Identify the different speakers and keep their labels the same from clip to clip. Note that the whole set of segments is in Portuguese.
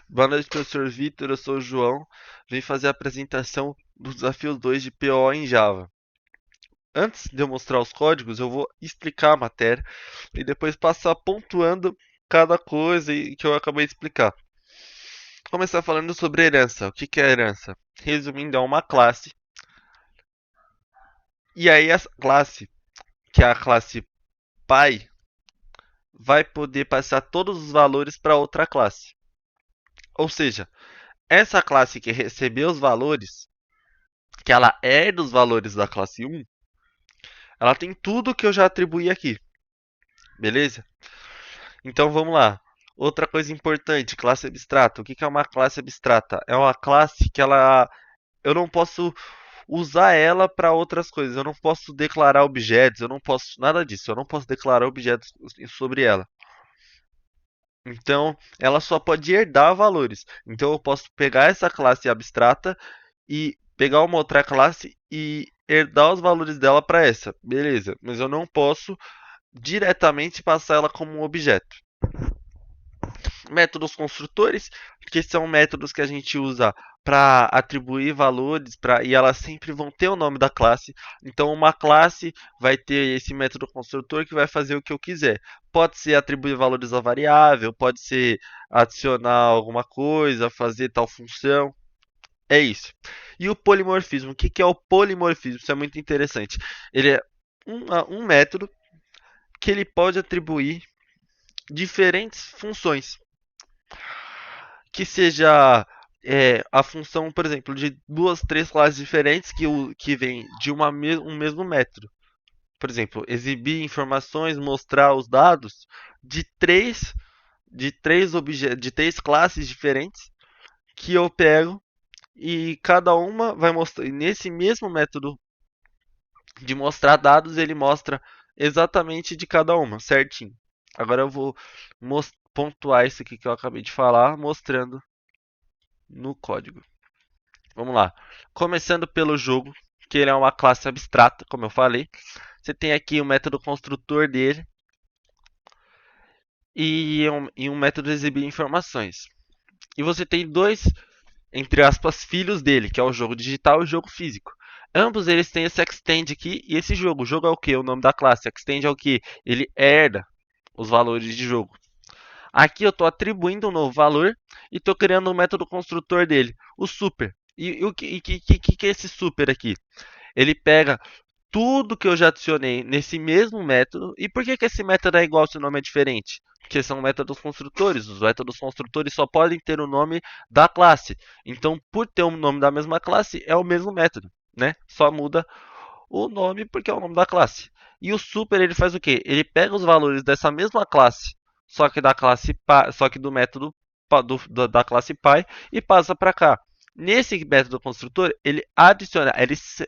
Speaker 1: Boa noite, professor Vitor. Eu sou o João. Vim fazer a apresentação do desafio 2 de PO em Java. Antes de eu mostrar os códigos, eu vou explicar a matéria e depois passar pontuando cada coisa que eu acabei de explicar. Vou começar falando sobre herança. O que é herança? Resumindo, é uma classe. E aí essa classe, que é a classe pai, vai poder passar todos os valores para outra classe. Ou seja, essa classe que recebeu os valores, que ela herda os valores da classe 1, ela tem tudo que eu já atribuí aqui, beleza? Então vamos lá. Outra coisa importante, classe abstrata. O que é uma classe abstrata? É uma classe que eu não posso usar ela para outras coisas. Eu não posso declarar objetos, eu não posso nada disso. Eu não posso declarar objetos sobre ela. Então, ela só pode herdar valores. Então, eu posso pegar essa classe abstrata e pegar uma outra classe e herdar os valores dela para essa. Beleza, mas eu não posso diretamente passar ela como um objeto. Métodos construtores, que são métodos que a gente usa para atribuir valores e elas sempre vão ter o nome da classe. Então, uma classe vai ter esse método construtor que vai fazer o que eu quiser. Pode ser atribuir valores a variável, pode ser adicionar alguma coisa, fazer tal função. É isso. E o polimorfismo? O que é o polimorfismo? Isso é muito interessante. Ele é um método que ele pode atribuir diferentes funções. Que seja a função, por exemplo, de duas, três classes diferentes que vêm de um mesmo método. Por exemplo, exibir informações, mostrar os dados de de três classes diferentes que eu pego e cada uma vai mostrar nesse mesmo método de mostrar dados, ele mostra exatamente de cada uma, certinho. Agora eu vou pontuar isso aqui que eu acabei de falar, mostrando no código. Vamos lá. Começando pelo jogo, que ele é uma classe abstrata, como eu falei. Você tem aqui o método construtor dele e um método de exibir informações. E você tem dois, entre aspas, filhos dele, que é o jogo digital e o jogo físico. Ambos eles têm esse extend aqui e esse jogo. O jogo é o que? O nome da classe. Extend é o que? Ele herda os valores de jogo. Aqui eu estou atribuindo um novo valor e estou criando um método construtor dele, o super. E o que é esse super aqui? Ele pega tudo que eu já adicionei nesse mesmo método. E por que esse método é igual se o nome é diferente? Porque são métodos construtores. Os métodos construtores só podem ter o nome da classe. Então, por ter o nome da mesma classe, é o mesmo método, né? Só muda o nome porque é o nome da classe. E o super ele faz o quê? Ele pega os valores dessa mesma classe, só que da classe só que do método da classe pai e passa para cá. Nesse método construtor, ele adiciona,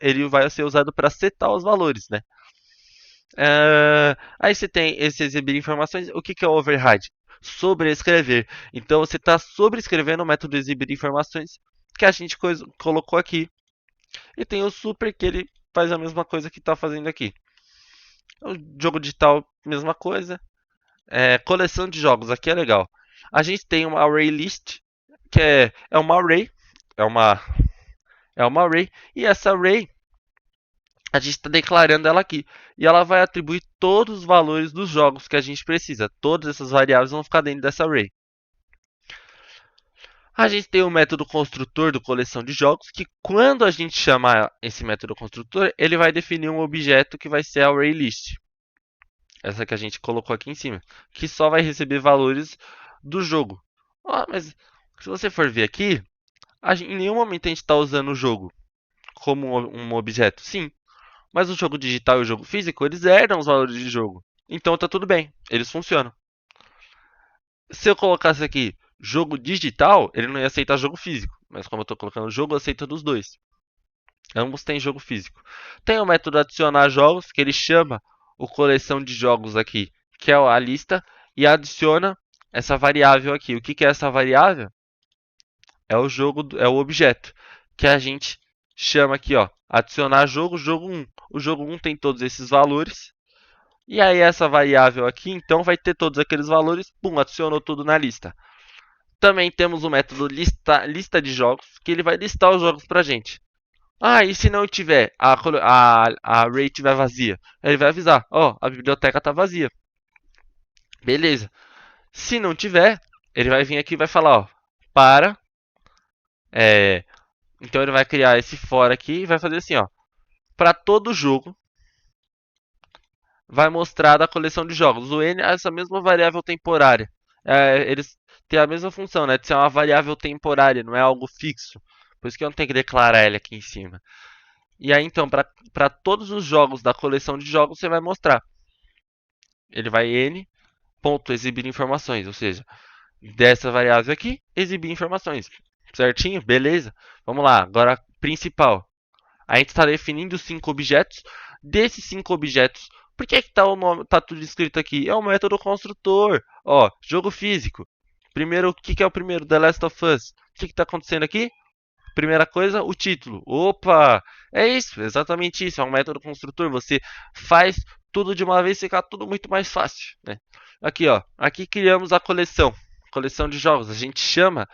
Speaker 1: ele vai ser usado para setar os valores, né? Aí você tem esse exibir informações. O que é o override? Sobrescrever. Então você está sobrescrevendo o método exibir informações que a gente colocou aqui. E tem o super que ele faz a mesma coisa que está fazendo aqui. O jogo digital, mesma coisa. Coleção de jogos, aqui é legal. A gente tem uma array list, que é uma array. É uma, é uma array. E essa array, a gente está declarando ela aqui. E ela vai atribuir todos os valores dos jogos que a gente precisa. Todas essas variáveis vão ficar dentro dessa array. A gente tem o método construtor do coleção de jogos, que quando a gente chamar esse método construtor, ele vai definir um objeto que vai ser a array list. Essa que a gente colocou aqui em cima, que só vai receber valores do jogo. Mas se você for ver aqui, em nenhum momento a gente está usando o jogo como um objeto. Sim, mas o jogo digital e o jogo físico, eles herdam os valores de jogo. Então tá tudo bem, eles funcionam. Se eu colocasse aqui jogo digital, ele não ia aceitar jogo físico. Mas como eu estou colocando jogo, aceita dos dois. Ambos têm jogo físico. Tem o método adicionar jogos, que ele chama o coleção de jogos aqui, que é a lista, e adiciona essa variável aqui. O que é essa variável? É o jogo, é o objeto que a gente chama aqui, ó, adicionar jogo, jogo 1. O jogo 1 tem todos esses valores. E aí essa variável aqui, então, vai ter todos aqueles valores, pum, adicionou tudo na lista. Também temos o método lista de jogos, que ele vai listar os jogos pra gente. Ah, e se não tiver, a array estiver vazia? Ele vai avisar, ó, a biblioteca tá vazia. Beleza. Se não tiver, ele vai vir aqui e vai falar, ó, para. É, então ele vai criar esse for aqui e vai fazer assim, ó. Para todo jogo, vai mostrar da coleção de jogos. O n é essa mesma variável temporária. Eles têm a mesma função, né? De ser uma variável temporária, não é algo fixo. Por isso que eu não tenho que declarar ele aqui em cima. E aí, então, para todos os jogos da coleção de jogos, você vai mostrar. Ele vai n ponto exibir informações, ou seja, dessa variável aqui, exibir informações. Certinho? Beleza? Vamos lá, agora principal. A gente está definindo 5 objetos. Desses 5 objetos, por que está o nome, tá tudo escrito aqui? É o método construtor. Ó, jogo físico. Primeiro, o que é o primeiro? The Last of Us. O que está acontecendo aqui? Primeira coisa, o título. Opa! É isso, exatamente isso. É um método construtor. Você faz tudo de uma vez e fica tudo muito mais fácil. Né? Aqui, ó. Aqui criamos a coleção. Coleção de jogos. A gente chama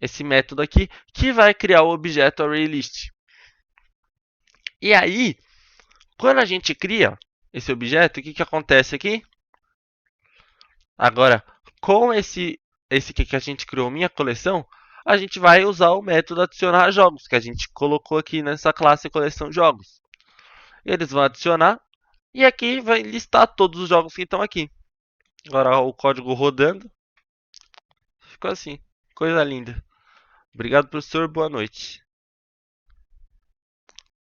Speaker 1: esse método aqui que vai criar o objeto ArrayList. E aí, quando a gente cria esse objeto, o que acontece aqui? Agora, com esse que a gente criou, minha coleção, a gente vai usar o método adicionar jogos, que a gente colocou aqui nessa classe coleção jogos. Eles vão adicionar e aqui vai listar todos os jogos que estão aqui. Agora o código rodando. Ficou assim. Coisa linda. Obrigado, professor. Boa noite.